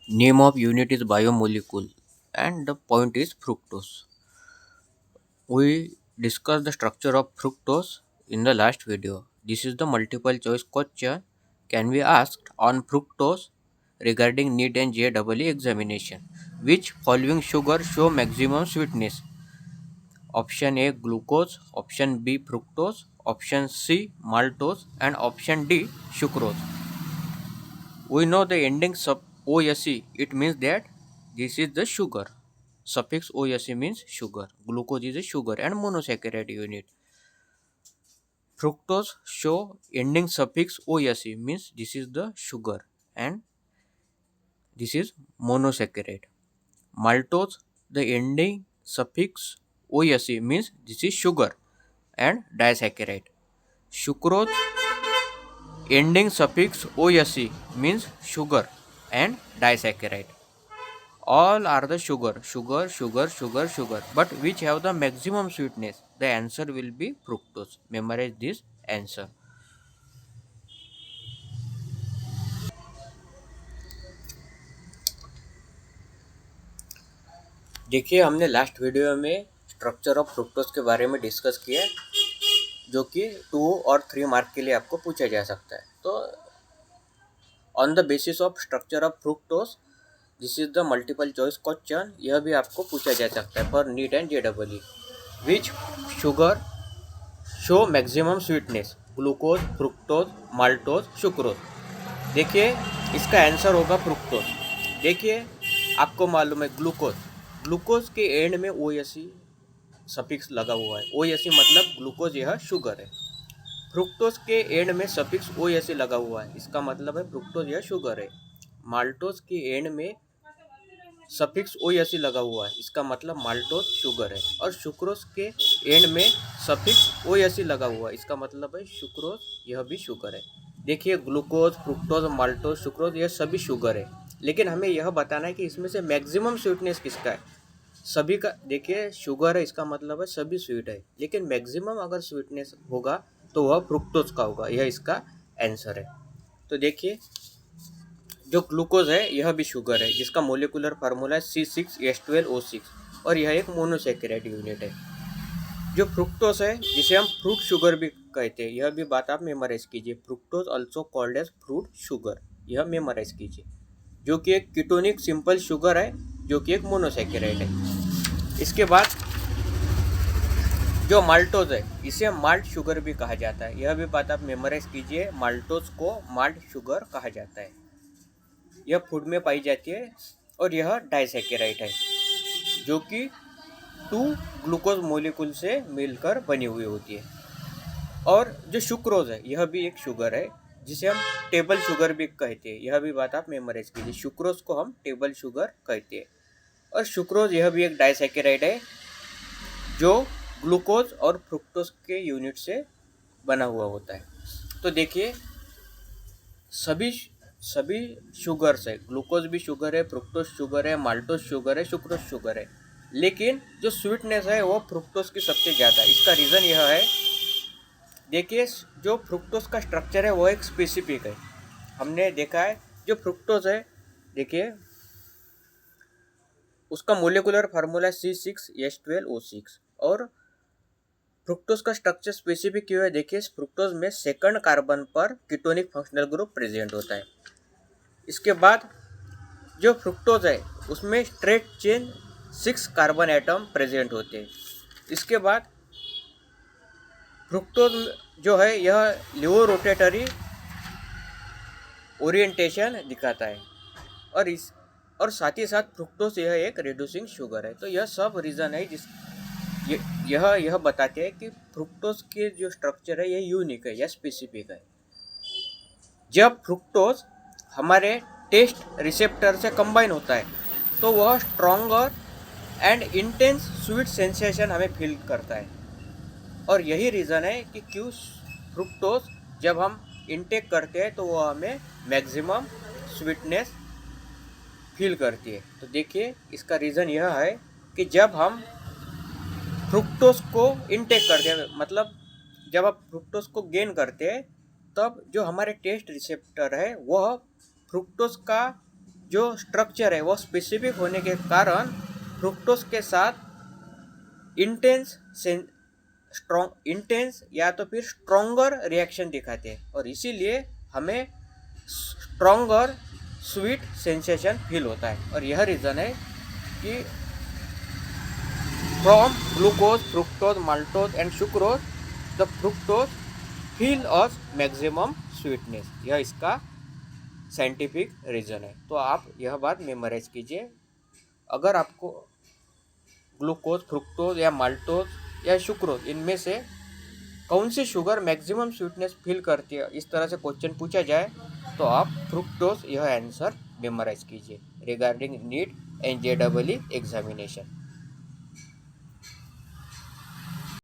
Name of unit is biomolecule and the point is fructose. We discussed the structure of fructose in the last video. This is the multiple choice question. Can be asked on fructose regarding NEET and JEE examination. Which following sugar show maximum sweetness? Option A glucose, option B fructose, option C maltose and option D sucrose. We know the ending sub OSE, it means that this is the sugar. Suffix OSE means sugar. Glucose is a sugar and monosaccharide unit. Fructose show ending suffix OSE means this is the sugar and this is monosaccharide. Maltose, the ending suffix OSE means this is sugar and disaccharide. Sucrose, ending suffix OSE means sugar and disaccharide. All are the sugar, but which have the maximum sweetness? The answer will be fructose. Memorize this answer. देखिए, हमने last video में structure of fructose के बारे में discuss किया, जो कि 2 और 3 मार्क के लिए आपको पूछा जा सकता है. तो on the basis of structure of fructose, this is the multiple choice question. यह भी आपको पूछा जा सकता है फॉर नीट एंड जेडबल. Which sugar show maximum sweetness? Glucose, fructose, maltose, sucrose. देखिए, इसका आंसर होगा फ्रुक्टोज. देखिए, आपको मालूम है ग्लूकोज, ग्लूकोज के एंड में ओ एस सी सफिक्स लगा हुआ है. ओ एस सी मतलब ग्लूकोज, यह शुगर है. फ्रुक्टोज के एंड में सफिक्स ओ एस सी लगा हुआ है, इसका मतलब है फ्रुक्टोज यह शुगर है. माल्टोज के एंड में सफिक्स ओ एस सी लगा हुआ है, इसका मतलब माल्टोज शुगर है. और सुक्रोज के एंड में सफिक्स ओ एस सी लगा हुआ है, इसका मतलब है सुक्रोज, यह भी शुगर है. देखिए, ग्लूकोज, फ्रुक्टोज, माल्टोज, सुक्रोज यह सभी शुगर है, लेकिन हमें यह बताना है कि इसमें से मैक्सिमम स्वीटनेस किसका है. सभी का, देखिए शुगर है इसका मतलब है सभी स्वीट है, लेकिन मैक्सिमम अगर स्वीटनेस होगा तो वह फ्रुक्टोज का होगा. यह इसका आंसर है. तो देखिए, जो ग्लूकोज है यह भी शुगर है, जिसका मोलिकुलर फार्मूला है C6H12O6 और यह एक मोनोसैकेराइड यूनिट है. जो फ्रुक्टोज है, जिसे हम फ्रूट शुगर भी कहते हैं, यह भी बात आप मेमोराइज कीजिए. Fructose also called as fruit sugar, यह मेमोराइज कीजिए. जो कि एक कीटोनिक सिंपल शुगर है, जो कि एक मोनोसैकेराइड है. इसके बाद जो माल्टोज है, इसे माल्ट शुगर भी कहा जाता है, यह भी बात आप मेमोराइज कीजिए. माल्टोज को माल्ट शुगर कहा जाता है. यह फूड में पाई जाती है और यह डाइसैकेराइड है, जो कि 2 ग्लूकोज मोलिकुल से मिलकर बनी हुई होती है. और जो सुक्रोज है, यह भी एक शुगर है, जिसे हम टेबल शुगर भी कहते हैं, यह भी बात आप मेमोराइज कीजिए. सुक्रोज को हम टेबल शुगर कहते हैं. और सुक्रोज यह भी एक डाइसैकेराइड है, जो ग्लूकोज और फ्रुक्टोज के यूनिट से बना हुआ होता है. तो देखिए, सभी सभी शुगर्स है, ग्लूकोज भी शुगर है, फ्रुक्टोज शुगर है, माल्टोज शुगर है, सुक्रोज शुगर है, लेकिन जो स्वीटनेस है वो फ्रुक्टोज की सबसे ज़्यादा है. इसका रीज़न यह है, देखिए, जो फ्रुक्टोज का स्ट्रक्चर है वो एक स्पेसिफिक है. हमने देखा है जो फ्रुक्टोज है, देखिए उसका मोलिकुलर फार्मूला C6H12O6. और फ्रुक्टोज का स्ट्रक्चर स्पेसिफिक क्यों है? देखिए, फ्रुक्टोज में सेकंड कार्बन पर कीटोनिक फंक्शनल ग्रुप प्रेजेंट होता है. इसके बाद जो फ्रुक्टोज है उसमें straight chain 6 carbon atom present होते हैं. इसके बाद फ्रुक्टोज जो है यह लिवो रोटेटरी ओरिएंटेशन दिखाता है. और साथ ही साथ फ्रुक्टोज यह एक रिड्यूसिंग शुगर है. तो यह सब रीज़न है जिस यह बताते हैं कि फ्रुक्टोज के जो स्ट्रक्चर है यह यूनिक है, यह स्पेसिफिक है. जब फ्रुक्टोज हमारे टेस्ट रिसेप्टर से कंबाइन होता है तो वह stronger and intense sweet sensation हमें फील करता है. और यही रीज़न है कि क्यों फ्रुक्टोज जब हम इंटेक करते हैं तो वह हमें मैक्सिमम स्वीटनेस फील करती है. तो देखिए, इसका रीज़न यह है कि जब हम फ्रुक्टोज को इंटेक करते हैं, मतलब जब आप फ्रुक्टोज को गेन करते हैं, तब जो हमारे टेस्ट रिसेप्टर है वह फ्रुक्टोज का जो स्ट्रक्चर है वो स्पेसिफिक होने के कारण फ्रुक्टोज के साथ इंटेंस इंटेंस या तो फिर स्ट्रोंगर रिएक्शन दिखाते हैं और इसीलिए हमें स्ट्रोंगर स्वीट सेंसेशन फील होता है। और यह रीज़न है कि from glucose, fructose, maltose and sucrose the fructose feel us maximum sweetness. यह इसका साइंटिफिक रीज़न है। तो आप यह बात मेमोराइज कीजिए। अगर आपको ग्लूकोज, फ्रुक्टोज या माल्टोज या सुक्रोज इनमें से कौन सी शुगर मैक्सिमम स्वीटनेस फील करती है, इस तरह से क्वेश्चन पूछा जाए तो आप फ्रुक्टोज यह आंसर मेमोराइज कीजिए regarding neat and JEE examination.